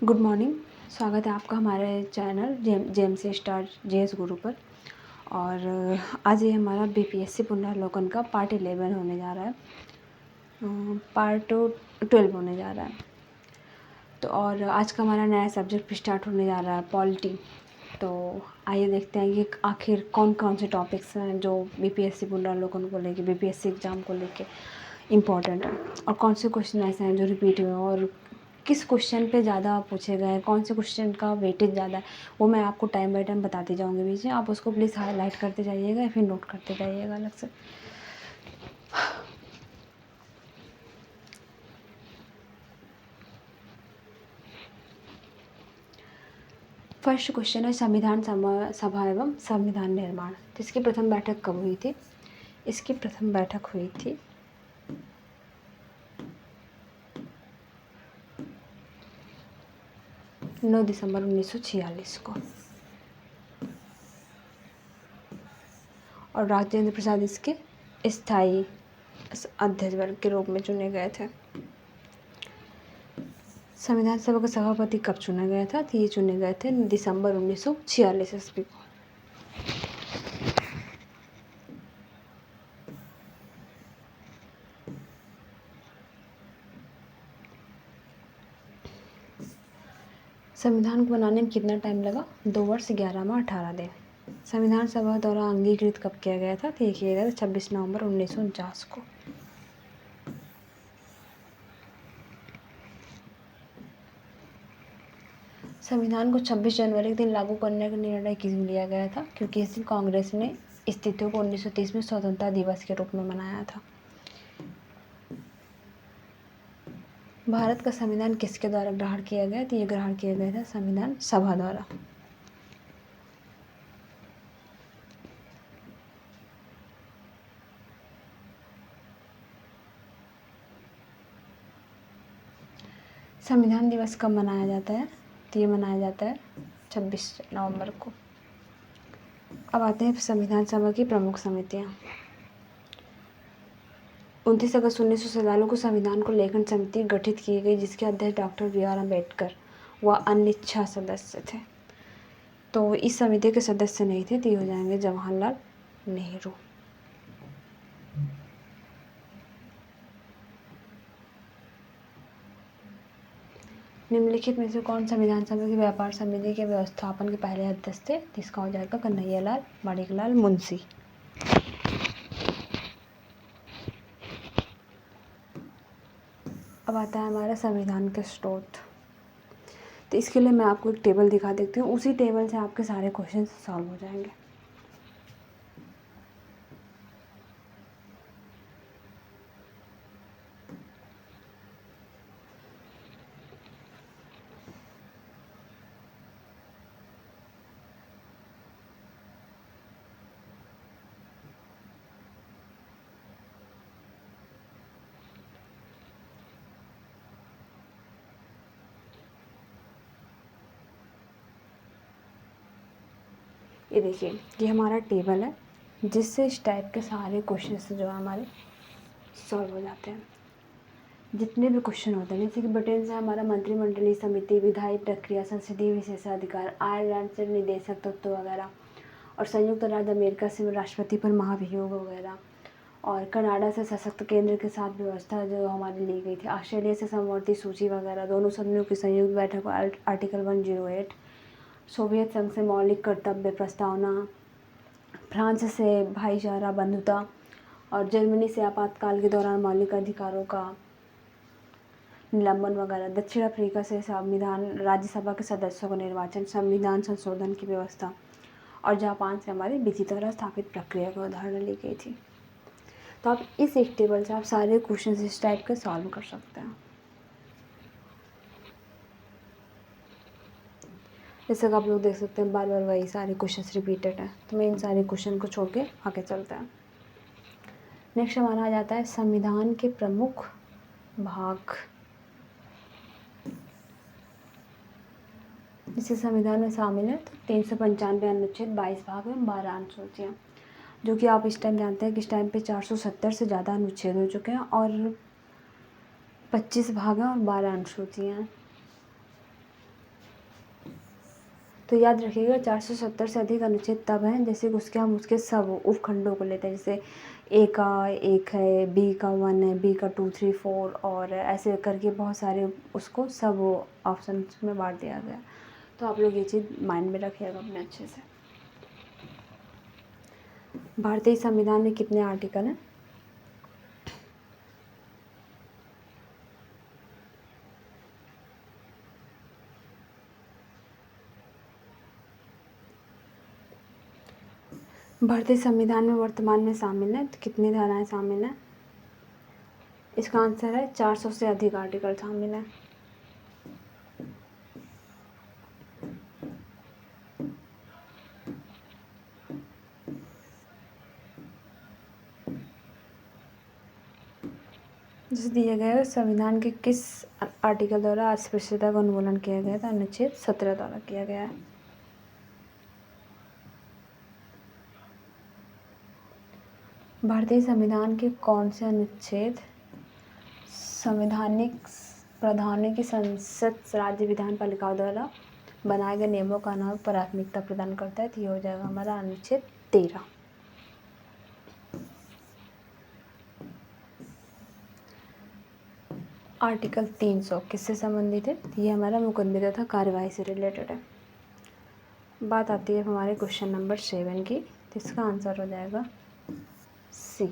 Good morning. स्वागत है आपका हमारे चैनल जेएमसी स्टार जेएस गुरु पर। और आज ये हमारा बीपीएससी पुनर्वलोकन का पार्ट 11 होने जा रहा है, पार्ट 12 होने जा रहा है। तो और आज का हमारा नया सब्जेक्ट स्टार्ट होने जा रहा है, पॉलिटी। तो आइए देखते हैं कि आखिर कौन कौन से टॉपिक्स हैं जो बीपीएससी पुनर्वलोकन को लेके, बीपीएससी एग्ज़ाम को लेके इम्पॉर्टेंट है, और कौन से क्वेश्चन ऐसे हैं जो रिपीट हुए हैं, और किस क्वेश्चन पे ज़्यादा पूछे गए हैं, कौन से क्वेश्चन का वेटेज ज़्यादा है, वो मैं आपको टाइम बाय टाइम बताती जाऊँगी बीच में। आप उसको प्लीज़ हाईलाइट करते जाइएगा या फिर नोट करते जाइएगा अलग से। फर्स्ट क्वेश्चन है संविधान सभा एवं संविधान निर्माण। तो इसकी प्रथम बैठक कब हुई थी? इसकी प्रथम बैठक हुई थी 9 दिसंबर 1946 को, और राजेंद्र प्रसाद इसके स्थायी अध्यक्ष वर्ग के रूप में चुने गए थे। संविधान सभा का सभापति कब चुना गया था? तो ये चुने गए थे दिसंबर 1946 ईस्वी को। संविधान को बनाने में कितना टाइम लगा? 2 वर्ष 11 माह 18 दिन। संविधान सभा द्वारा अंगीकृत कब किया गया था? तो ये किया गया था 26 नवंबर 1949 को। संविधान को 26 जनवरी के दिन लागू करने का निर्णय किस दिन लिया गया था? क्योंकि इस दिन कांग्रेस ने इस तिथि को 1930 में स्वतंत्रता दिवस के रूप में मनाया था। भारत का संविधान किसके द्वारा ग्रहण किया गया? तो ये ग्रहण किया गया था संविधान सभा द्वारा। संविधान दिवस कब मनाया जाता है? तो ये मनाया जाता है 26 नवंबर को। अब आते हैं संविधान सभा की प्रमुख समितियाँ। 29 अगस्त 1947 को संविधान को लेखन समिति गठित की गई, जिसके अध्यक्ष डॉक्टर BR अम्बेडकर व अन्य 6 सदस्य थे। तो इस समिति के सदस्य नहीं थे, तो ये हो जाएंगे जवाहरलाल नेहरू। निम्नलिखित में से कौन संविधान सभा की व्यापार समिति के व्यवस्थापन के पहले अध्यक्ष थे? इसका हो जाएगा कन्हैयालाल माणिकलाल मुंशी। अब आता है हमारा संविधान के स्रोत। तो इसके लिए मैं आपको एक टेबल दिखा देती हूँ, उसी टेबल से आपके सारे क्वेश्चन सॉल्व हो जाएंगे। ये देखिए, ये हमारा टेबल है, जिससे इस टाइप के सारे क्वेश्चन जो है हमारे सॉल्व हो जाते हैं। जितने भी क्वेश्चन होते हैं, जैसे कि ब्रिटेन से हमारा मंत्रिमंडलीय समिति, विधायी प्रक्रिया, संसदीय विशेषाधिकार, आयरलैंड से निदेशक तत्व वगैरह, और संयुक्त राज्य अमेरिका से राष्ट्रपति पर महाभियोग वगैरह, और कनाडा से सशक्त केंद्र के साथ व्यवस्था जो हमारी ली गई थी, ऑस्ट्रेलिया से समवर्ती सूची वगैरह, दोनों सदनों की संयुक्त बैठक आर्टिकल 108, सोवियत संघ से मौलिक कर्तव्य प्रस्तावना, फ्रांस से भाईचारा बंधुता, और जर्मनी से आपातकाल के दौरान मौलिक अधिकारों का निलंबन वगैरह, दक्षिण अफ्रीका से संविधान राज्यसभा के सदस्यों का निर्वाचन, संविधान संशोधन की व्यवस्था, और जापान से हमारी विधि द्वारा स्थापित प्रक्रिया का उदाहरण ली गई थी। तो आप इस एक टेबल से आप सारे क्वेश्चन इस टाइप के सॉल्व कर सकते हैं। जैसे कि आप लोग देख सकते हैं, बार बार वही सारे क्वेश्चन रिपीटेड हैं, तो मैं इन सारे क्वेश्चन को छोड़ के आगे चलते हैं। नेक्स्ट हमारा आ जाता है संविधान के प्रमुख भाग। जिसे संविधान में शामिल है तो 395 अनुच्छेद, 22 भाग एवं 12 अनुसूचियाँ, जो कि आप इस टाइम जानते हैं कि इस टाइम पे 470 से ज़्यादा अनुच्छेद हो चुके हैं, और 25 भाग हैं और 12 अनुसूचियाँ हैं। तो याद रखिएगा 470 से अधिक अनुच्छेद तब हैं जैसे कि हम उसके सब उपखंडों को लेते हैं, जैसे ए का 1 है, बी का 1 है, बी का 2 3 4 और ऐसे करके बहुत सारे उसको सब ऑप्शन में बांट दिया गया। तो आप लोग ये चीज़ माइंड में रखिएगा अपने अच्छे से। भारतीय संविधान में कितने आर्टिकल हैं? भारतीय संविधान में वर्तमान में शामिल है तो कितनी धाराएं शामिल हैं? इसका आंसर है 400 से अधिक आर्टिकल शामिल हैं। जैसे दिया गया है संविधान के किस आर्टिकल द्वारा अस्पृश्यता का उन्मूलन किया गया था? अनुच्छेद 17 द्वारा किया गया है। भारतीय संविधान के कौन से अनुच्छेद संवैधानिक प्रावधानों की संसद राज्य विधान पालिकाओं द्वारा बनाए गए नियमों का नाम प्राथमिकता प्रदान करता है? तो ये हो जाएगा हमारा अनुच्छेद 13। आर्टिकल 300 किससे संबंधित है? ये हमारा मुकदमे तथा कार्यवाही से रिलेटेड है। बात आती है हमारे क्वेश्चन नंबर 7 की, तो इसका आंसर हो जाएगा सी।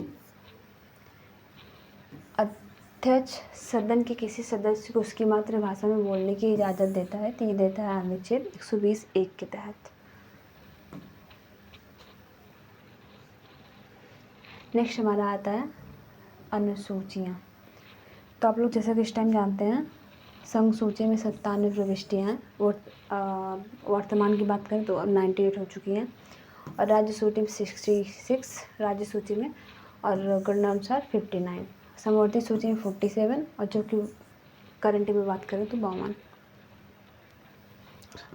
अध्यक्ष सदन के किसी सदस्य को उसकी मातृभाषा में बोलने की इजाज़त देता है, तो ये देता है अनुच्छेद 120(1) के तहत। नेक्स्ट हमारा आता है अनुसूचियाँ। तो आप लोग जैसा कि इस टाइम जानते हैं संघ सूची में 97 प्रविष्टियाँ हैं। वर्तमान की बात करें तो अब 98 हो चुकी हैं और राज्य सूची में 66 राज्य सूची में और गणनानुसार 59, समवर्ती सूची में 47 और जो कि करंट में बात करें तो 52।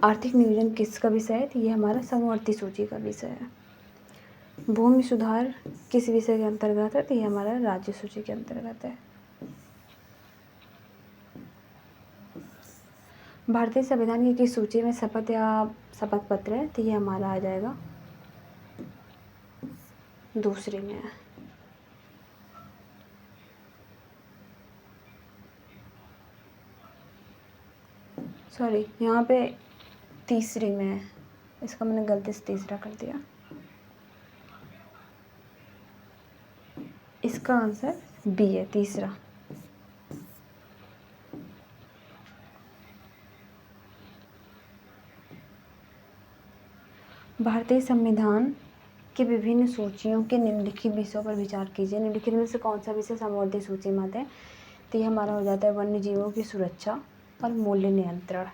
आर्थिक नियोजन किसका विषय है? तो ये हमारा समवर्ती सूची का विषय है। भूमि सुधार किस विषय के अंतर्गत है? तो ये हमारा राज्य सूची के अंतर्गत है। भारतीय संविधान की किस सूची में शपथ या शपथ पत्र है? तो ये हमारा आ जाएगा दूसरे में है। सॉरी, यहाँ पे तीसरे में है, इसका मैंने गलती से तीसरा कर दिया। इसका आंसर बी है, तीसरा। भारतीय संविधान के विभिन्न सूचियों के निम्नलिखित विषयों पर विचार कीजिए। निम्नलिखित में से कौन सा विषय समवर्ती सूची में आता है? तो ये हमारा हो जाता है वन्य जीवों की सुरक्षा और मूल्य नियंत्रण।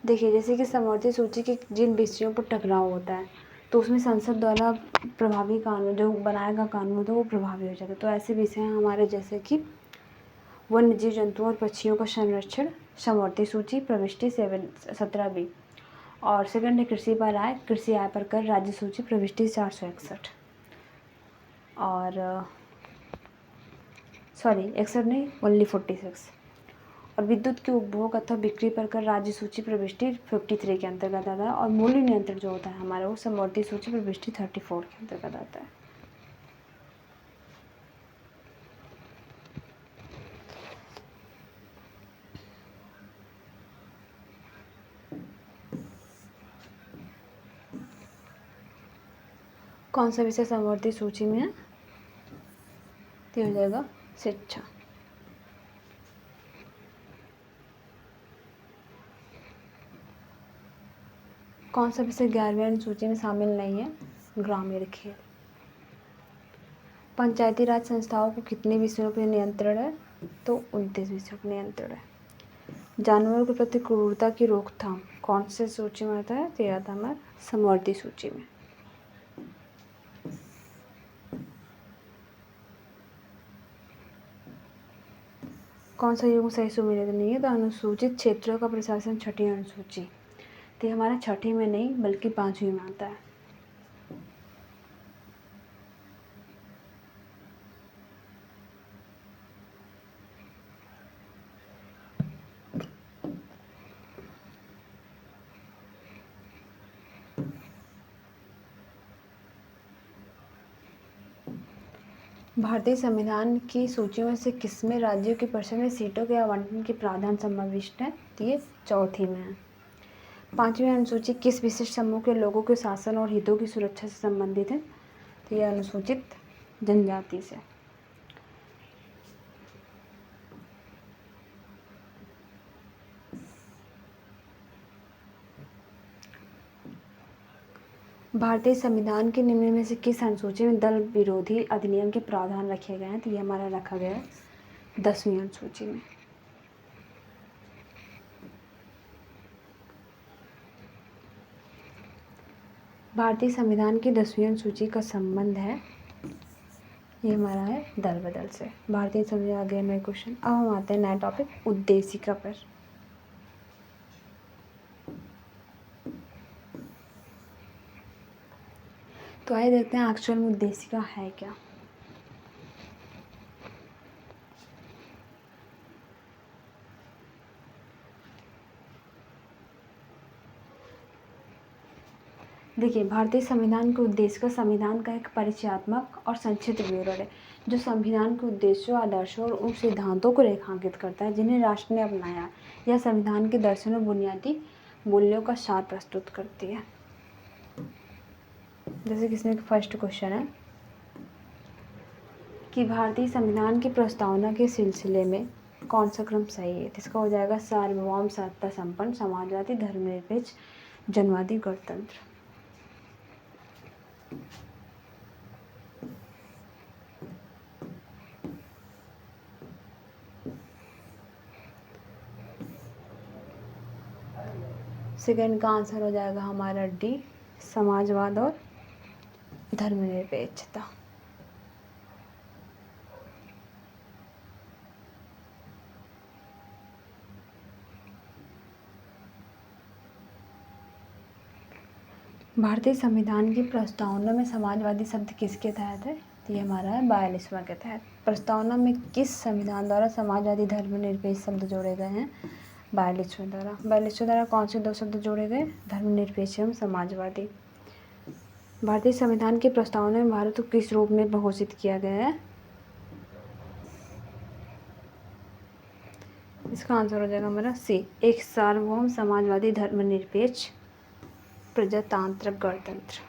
देखिए, जैसे कि समवर्ती सूची के जिन विषयों पर टकराव होता है तो उसमें संसद द्वारा प्रभावी कानून जो बनाएगा कानून तो वो प्रभावी हो जाता है। तो ऐसे विषय हैं हमारे जैसे कि वन्य जीव जंतुओं और पक्षियों का संरक्षण, समवर्ती सूची प्रविष्टि 17B। और सेकंड है कृषि पर आय, कृषि आय पर कर, राज्य सूची प्रविष्टि 461। और सॉरी 61 नहीं, ओनली 46। और विद्युत के उपभोग अथवा बिक्री पर कर राज्य सूची प्रविष्टि 53 के अंतर्गत आता है। और मूल्य नियंत्रण जो होता है हमारा वो समवर्ती सूची प्रविष्टि 34 के अंतर्गत आता है। कौन सा विषय समवर्ती सूची में है? तो हो जाएगा शिक्षा। कौन सा विषय 11वीं अनुसूची में शामिल नहीं है? ग्रामीण खेल। पंचायती राज संस्थाओं को कितने विषयों पर नियंत्रण है? तो 29 विषयों पर नियंत्रण है। जानवरों के प्रति क्रूरता की रोकथाम कौन से सूची में आता है? तो यह आता है हमारे समवर्ती सूची में। कौन सा युग्म सही सुमेलित नहीं है? तो अनुसूचित क्षेत्रों का प्रशासन 6ठी अनुसूची। तो ये हमारा 6ठी में नहीं बल्कि 5वीं में आता है। भारतीय संविधान की सूची में से किसमें राज्यों की परिषद में सीटों के आवंटन के प्रावधान समाविष्ट हैं? तो ये चौथी में है। 5वीं अनुसूची किस विशिष्ट समूह के लोगों के शासन और हितों की सुरक्षा से संबंधित है? तो ये अनुसूचित जनजाति से। भारतीय संविधान के निम्न में से किस अनुसूची में दल विरोधी अधिनियम के प्रावधान रखे गए हैं? तो ये हमारा रखा गया है 10वीं अनुसूची में। भारतीय संविधान की 10वीं अनुसूची का संबंध है, ये हमारा है दल बदल से। भारतीय संविधान आगे में क्वेश्चन। अब हम आते हैं नया टॉपिक उद्देशिका पर। तो आइए देखते हैं एक्चुअल में उद्देशिका है क्या। देखिए, भारतीय संविधान के उद्देश्य का संविधान का एक परिचयात्मक और संक्षिप्त विवरण है जो संविधान के उद्देश्यों, आदर्शों और उन सिद्धांतों को रेखांकित करता है जिन्हें राष्ट्र ने अपनाया। यह संविधान के दर्शन और बुनियादी मूल्यों का सार प्रस्तुत करती है। जैसे कि इसमें फर्स्ट क्वेश्चन है कि भारतीय संविधान की प्रस्तावना के सिलसिले में कौन सा क्रम सही है? इसका हो जाएगा सार्वभौम, सत्ता संपन्न, समाजवादी, धर्मनिरपेक्ष, जनवादी, गणतंत्र। सेकंड का आंसर हो जाएगा हमारा डी, समाजवाद और धर्मनिरपेक्षता। भारतीय संविधान की प्रस्तावना में समाजवादी शब्द किसके तहत है? तो ये हमारा है 42वां के तहत। प्रस्तावना में किस संविधान द्वारा समाजवादी धर्मनिरपेक्ष शब्द जोड़े गए हैं? 42वें द्वारा। 42वें द्वारा कौन से दो शब्द जोड़े गए? धर्मनिरपेक्ष एवं समाजवादी। भारतीय संविधान की प्रस्तावना में भारत को किस रूप में घोषित किया गया है? इसका आंसर हो जाएगा हमारा सी, एक सार्वभौम, समाजवादी, धर्मनिरपेक्ष, प्रजातांत्रिक, गणतंत्र।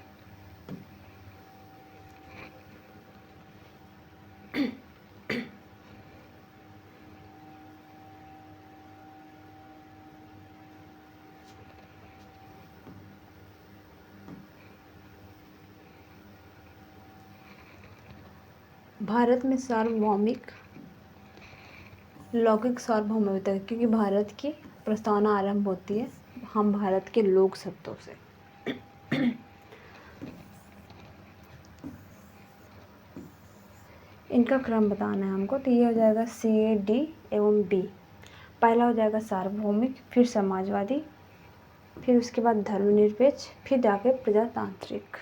भारत में सार्वभौमिक लौकिक सार्वभौमिकता, क्योंकि भारत की प्रस्तावना आरंभ होती है हम भारत के लोक शब्दों से। इनका क्रम बताना है हमको, तो ये हो जाएगा सी, डी एवं बी। पहला हो जाएगा सार्वभौमिक, फिर समाजवादी, फिर उसके बाद धर्मनिरपेक्ष, फिर जाके प्रजातांत्रिक।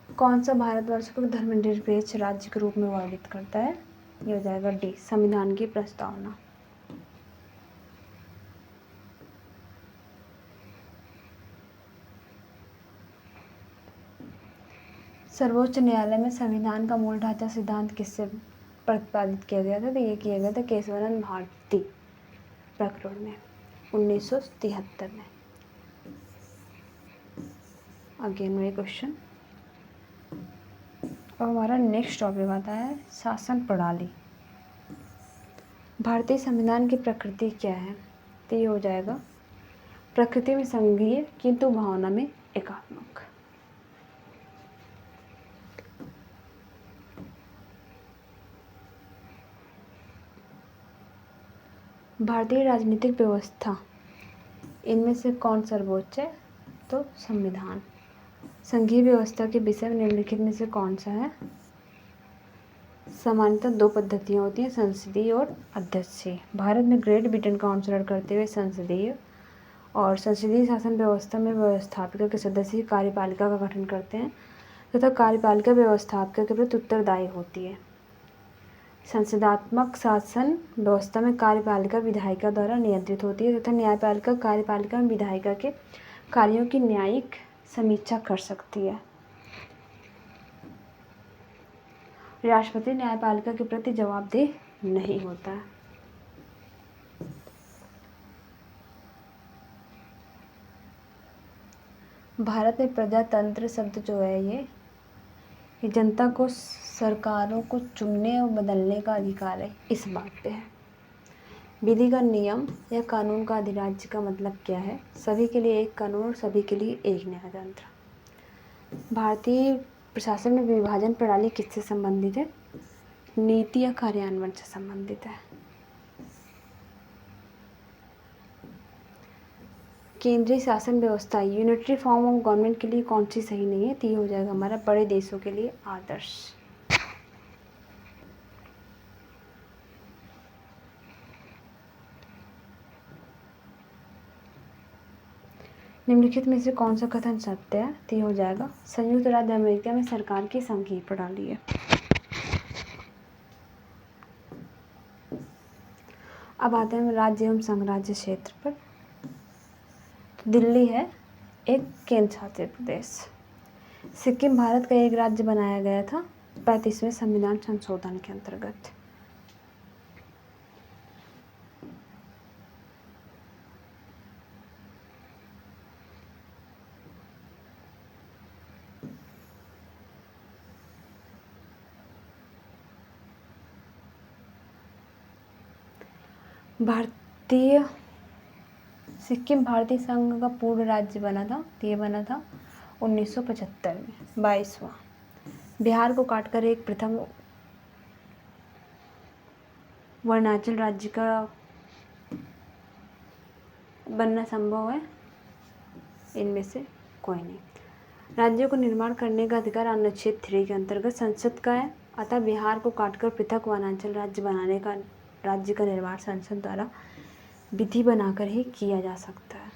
कौन सा भारतवर्ष को धर्मनिरपेक्ष राज्य के रूप में वर्णित करता है? ये हो जाएगा डी, संविधान की प्रस्तावना। सर्वोच्च न्यायालय में संविधान का मूल ढांचा सिद्धांत किससे प्रतिपादित किया गया था? तो ये किया गया था केशवानंद भारती प्रकरण में 1973 में। अगेन वही क्वेश्चन। अब हमारा नेक्स्ट टॉपिक आता है शासन प्रणाली। भारतीय संविधान की प्रकृति क्या है? तो ये हो जाएगा प्रकृति में संघीय किंतु भावना में एकात्मक। भारतीय राजनीतिक व्यवस्था इनमें से कौन सर्वोच्च है? तो संविधान। संघीय व्यवस्था के विषय में निम्नलिखित में से कौन सा है? सामान्यतः दो पद्धतियाँ होती हैं, संसदीय और अध्यक्षीय। भारत में ग्रेट ब्रिटेन का अनुसरण करते हुए संसदीय और संसदीय शासन व्यवस्था में व्यवस्थापिका के सदस्य कार्यपालिका का गठन करते हैं तथा कार्यपालिका व्यवस्थापिका के प्रति उत्तरदायी होती है। संसदात्मक शासन व्यवस्था में कार्यपालिका विधायिका द्वारा नियंत्रित होती है तथा न्यायपालिका कार्यपालिका में विधायिका के कार्यों की न्यायिक समीक्षा कर सकती है। राष्ट्रपति न्यायपालिका के प्रति जवाबदेह नहीं होता है। भारत में प्रजातंत्र शब्द जो है ये जनता को सरकारों को चुनने और बदलने का अधिकार है, इस बात पे है। विधि का नियम या कानून का अधिराज्य का मतलब क्या है? सभी के लिए एक कानून और सभी के लिए एक न्यायतंत्र। भारतीय प्रशासन में विभाजन प्रणाली किससे संबंधित है? नीति या कार्यान्वयन से संबंधित है। केंद्रीय शासन व्यवस्था यूनिटरी फॉर्म ऑफ गवर्नमेंट के लिए कौन सी सही नहीं है? तो ये हो जाएगा हमारा बड़े देशों के लिए आदर्श। निम्नलिखित में से कौन सा कथन सत्य है? तो ये हो जाएगा संयुक्त राज्य अमेरिका में सरकार की संघीय प्रणाली है। अब आते हैं राज्य एवं संघराज्य क्षेत्र पर। दिल्ली है एक केंद्र शासित प्रदेश। सिक्किम भारत का एक राज्य बनाया गया था 35वें संविधान संशोधन के अंतर्गत। सिक्किम भारतीय संघ का पूर्ण राज्य बना था। ये बना था 1975 में, 22वां। बिहार को काटकर एक प्रथम वर्णांचल राज्य का बनना संभव है? इनमें से कोई नहीं। राज्यों को निर्माण करने का अधिकार अनुच्छेद 3 के अंतर्गत संसद का है। अतः बिहार को काटकर पृथक वनांचल राज्य बनाने का राज्य का निर्माण संसद द्वारा विधि बनाकर ही किया जा सकता है।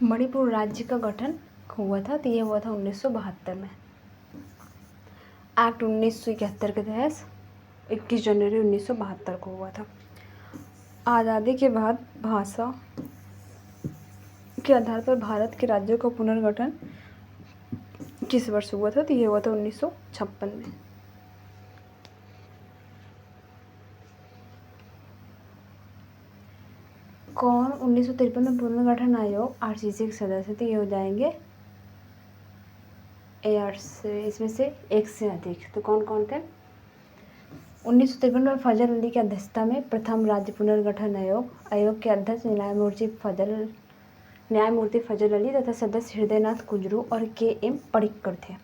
मणिपुर राज्य का गठन हुआ था, तो ये हुआ था 1972 में। एक्ट 1971 के तहत 21 जनवरी 1972 को हुआ था। आज़ादी के बाद भाषा के आधार पर भारत के राज्यों का पुनर्गठन किस वर्ष हुआ था? तो ये हुआ था 1956 में। कौन 1953 में पुनर्गठन आयोग आरसीसी के सदस्य थे? ये हो जाएंगे AR से, इसमें से एक से अधिक। तो कौन कौन थे? 1953 में फजल अली की अध्यक्षता में प्रथम राज्य पुनर्गठन आयोग के अध्यक्ष न्यायमूर्ति फजल अली तथा सदस्य हृदयनाथ कुंजरू और KM पडिक्कर थे।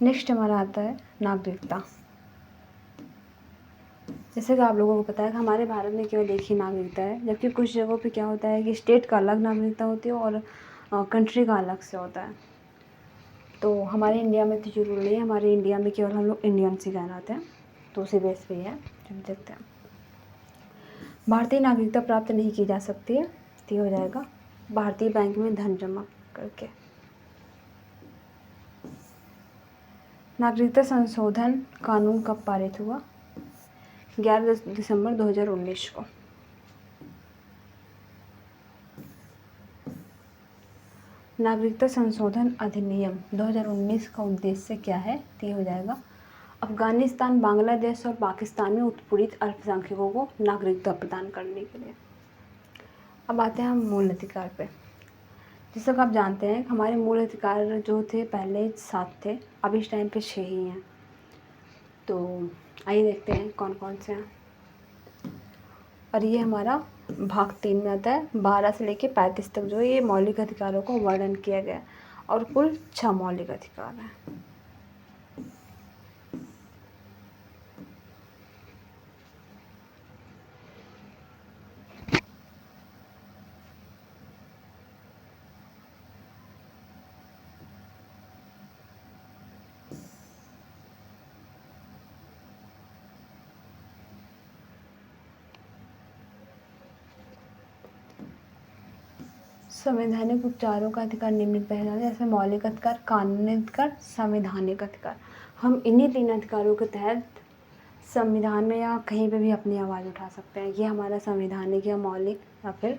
नेक्स्ट हमारा आता है नागरिकता। जैसे कि आप लोगों को पता है कि हमारे भारत में केवल एक ही नागरिकता है, जबकि कुछ जगहों पे क्या होता है कि स्टेट का अलग नागरिकता होती है और कंट्री का अलग से होता है। तो हमारे इंडिया में तो जरूरी नहीं है, हमारे इंडिया में केवल हम लोग इंडियंस ही कहलाते हैं, तो उसी बेस पे है। चलिए देखते हैं। भारतीय नागरिकता प्राप्त नहीं की जा सकती है, तो ये हो जाएगा भारतीय बैंक में धन जमा करके। नागरिकता संशोधन कानून कब पारित हुआ? 11 दिसंबर 2019 को। नागरिकता संशोधन अधिनियम 2019 का उद्देश्य क्या है? तो ये हो जाएगा अफगानिस्तान, बांग्लादेश और पाकिस्तान में उत्पीड़ित अल्पसंख्यकों को नागरिकता प्रदान करने के लिए। अब आते हैं हम मूल अधिकार पे। जैसा कि आप जानते हैं हमारे मूल अधिकार जो थे पहले 7 थे, अब इस टाइम पे 6 ही हैं। तो आइए देखते हैं कौन कौन से हैं। और ये हमारा भाग 3 में आता है। 12 से लेके 35 तक जो ये मौलिक अधिकारों को वर्णन किया गया और कुल 6 मौलिक अधिकार हैं। संवैधानिक उपचारों का अधिकार निम्नलिखित है, जैसे मौलिक अधिकार, कानूनी अधिकार, संवैधानिक अधिकार। हम इन्हीं 3 अधिकारों के तहत संविधान में या कहीं पे भी अपनी आवाज़ उठा सकते हैं। ये हमारा संवैधानिक या मौलिक या फिर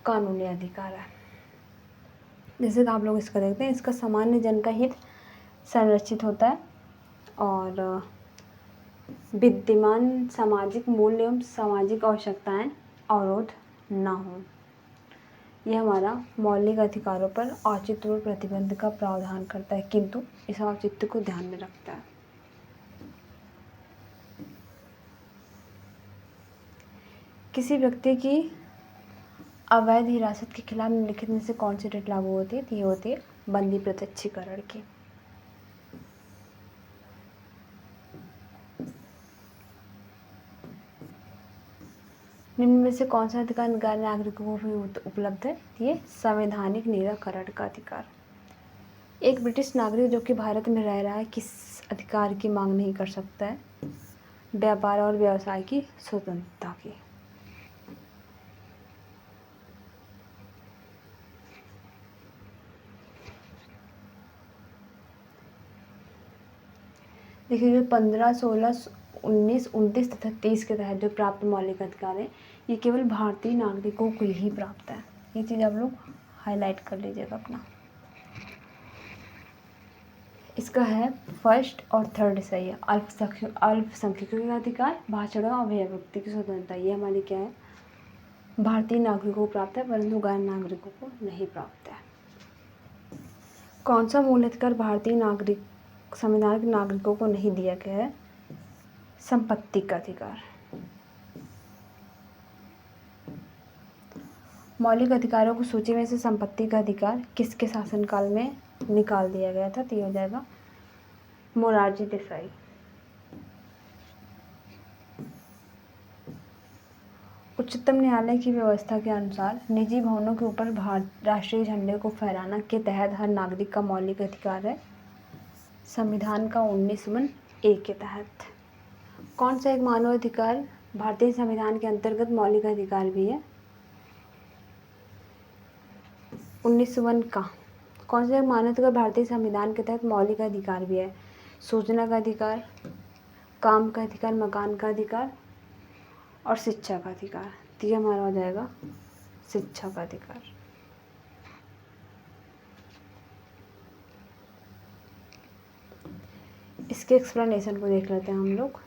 कानूनी अधिकार है। जैसे कि आप लोग इसका देखते हैं, इसका सामान्य जन का हित संरक्षित होता है और विद्यमान सामाजिक मूल्य एवं सामाजिक आवश्यकताएं अवरोध ना हो। यह हमारा मौलिक अधिकारों पर औचित्य और प्रतिबंध का प्रावधान करता है, किंतु इस औचित्य को ध्यान में रखता है। किसी व्यक्ति की अवैध हिरासत के खिलाफ निम्नलिखित में से कौन सी रिट लागू होती है? तो ये होती है बंदी प्रत्यक्षीकरण की। निम्न में से कौन सा अधिकार गैर नागरिकों को भी उपलब्ध है? ये संवैधानिक निराकरण का अधिकार। एक ब्रिटिश नागरिक जो कि भारत में रह रहा है किस अधिकार की मांग नहीं कर सकता है? व्यापार और व्यवसाय की स्वतंत्रता की। देखिए जो 15, 16, 19, 29 तथा 30 के तहत जो प्राप्त मौलिक अधिकार है ये केवल भारतीय नागरिकों को ही प्राप्त है। ये चीज़ आप लोग हाईलाइट कर लीजिएगा अपना। इसका है फर्स्ट और थर्ड सही है। अल्पसंख्यकों का अधिकार, भाषण और अभिव्यक्ति की स्वतंत्रता, ये हमारी क्या है? भारतीय नागरिकों को प्राप्त है, परंतु गैर नागरिकों को नहीं प्राप्त है। कौन सा मूल अधिकार भारतीय संवैधानिक नागरिकों को नहीं दिया गया है? संपत्ति का अधिकार। मौलिक अधिकारों की सूची में से संपत्ति का अधिकार किसके शासनकाल में निकाल दिया गया था? तो ये हो जाएगा मोरारजी देसाई। उच्चतम न्यायालय की व्यवस्था के अनुसार निजी भवनों के ऊपर राष्ट्रीय झंडे को फहराना के तहत हर नागरिक का मौलिक अधिकार है। संविधान का 19(1) के तहत। कौन सा एक मानव अधिकार भारतीय संविधान के अंतर्गत मौलिक अधिकार भी है? 19(1) का कौन सा एक मानव अधिकार भारतीय संविधान के तहत मौलिक अधिकार भी है? सूचना का अधिकार, काम का अधिकार, मकान का अधिकार और शिक्षा का अधिकार। तो ये हमारा हो जाएगा शिक्षा का अधिकार। इसके एक्सप्लेनेशन को देख लेते हैं हम लोग।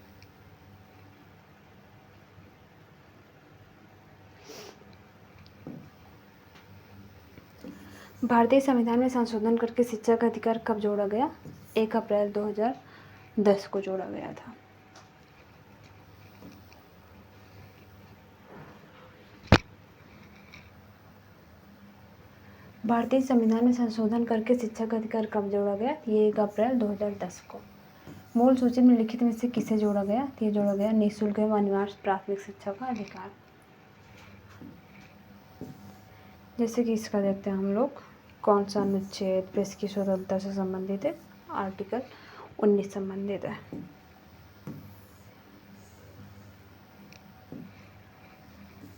भारतीय संविधान में संशोधन करके शिक्षा का अधिकार कब जोड़ा गया? 1 अप्रैल 2010 को जोड़ा गया था। भारतीय संविधान में संशोधन करके शिक्षा का अधिकार कब जोड़ा गया? ये 1 अप्रैल 2010 को। मूल सूची में लिखित में से किसे जोड़ा गया? ये जोड़ा गया निःशुल्क एवं अनिवार्य प्राथमिक शिक्षा का अधिकार। जैसे कि इसका देखते हैं हम लोग, कौन सा अनुच्छेद प्रेस की स्वतंत्रता से संबंधित है? आर्टिकल 19 संबंधित है।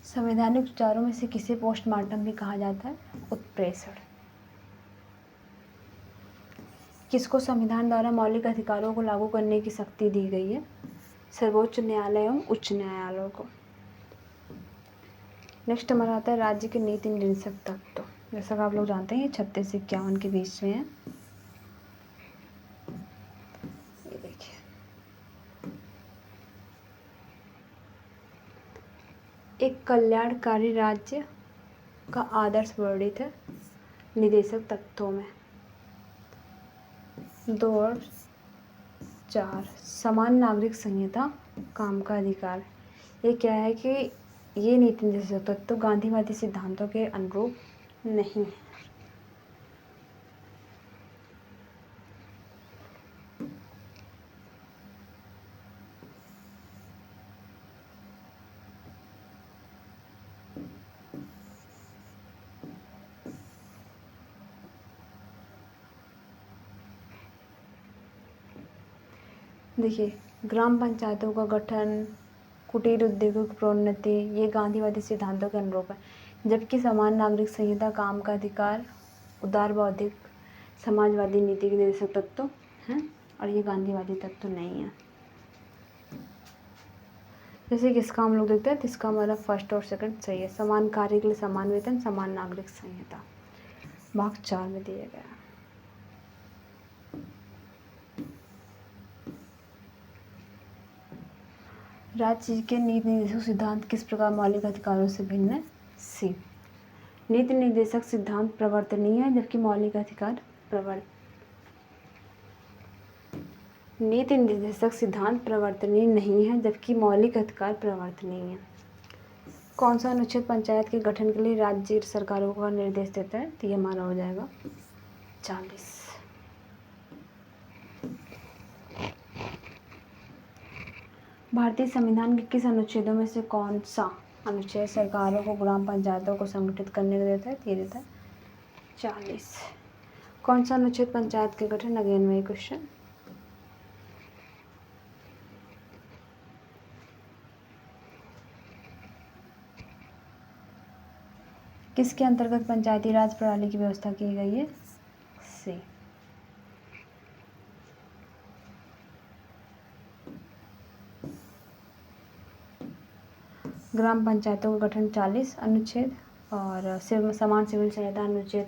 संवैधानिक उपचारों में से किसे पोस्टमार्टम भी कहा जाता है? उत्प्रेषण। किसको संविधान द्वारा मौलिक अधिकारों को लागू करने की शक्ति दी गई है? सर्वोच्च न्यायालय एवं उच्च न्यायालयों को। नेक्स्ट हमारा आता है राज्य के नीति निर्देशक तत्व। जैसा कि आप लोग जानते हैं ये 36 से 51 के बीच में है। ये देखिए, एक कल्याणकारी राज्य का आदर्श वर्णित है निदेशक तत्वों में। 2 और 4 समान नागरिक संहिता काम का अधिकार। ये क्या है कि ये नीति निर्देशक तत्व गांधीवादी सिद्धांतों के अनुरूप नहीं है। देखिए, ग्राम पंचायतों का गठन, कुटीर उद्योगों की प्रोन्नति, ये गांधीवादी सिद्धांतों के अनुरूप है। जबकि समान नागरिक संहिता काम का अधिकार उदार बौद्धिक समाजवादी नीति के निर्देशक तत्व हैं और ये गांधीवादी तत्व नहीं है। जैसे कि इसका हम लोग देखते हैं तो इसका हमारा फर्स्ट और सेकंड सही है। समान कार्य के लिए समान वेतन, समान नागरिक संहिता, भाग 4 में दिया गया। राज्य के नीति निर्देशक सिद्धांत किस प्रकार मौलिक अधिकारों से भिन्न है? सी। नीति निर्देशक सिद्धांत प्रवर्तनीय है जबकि मौलिक अधिकार नीति निर्देशक सिद्धांत प्रवर्तनीय नहीं है जबकि मौलिक अधिकार प्रवर्तनीय है। कौन सा अनुच्छेद पंचायत के गठन के लिए राज्य सरकारों का निर्देश देता है? तो ये हमारा हो जाएगा 40। भारतीय संविधान के किस अनुच्छेदों में से कौन सा अनुच्छेद सरकारों को ग्राम पंचायतों को संगठित करने को देता है? ये देता है 40। कौन सा अनुच्छेद पंचायत के गठन? अगेन वही क्वेश्चन। किसके अंतर्गत पंचायती राज प्रणाली की व्यवस्था की गई है? सी। ग्राम पंचायतों का गठन 40 अनुच्छेद और समान सिविल संहिता अनुच्छेद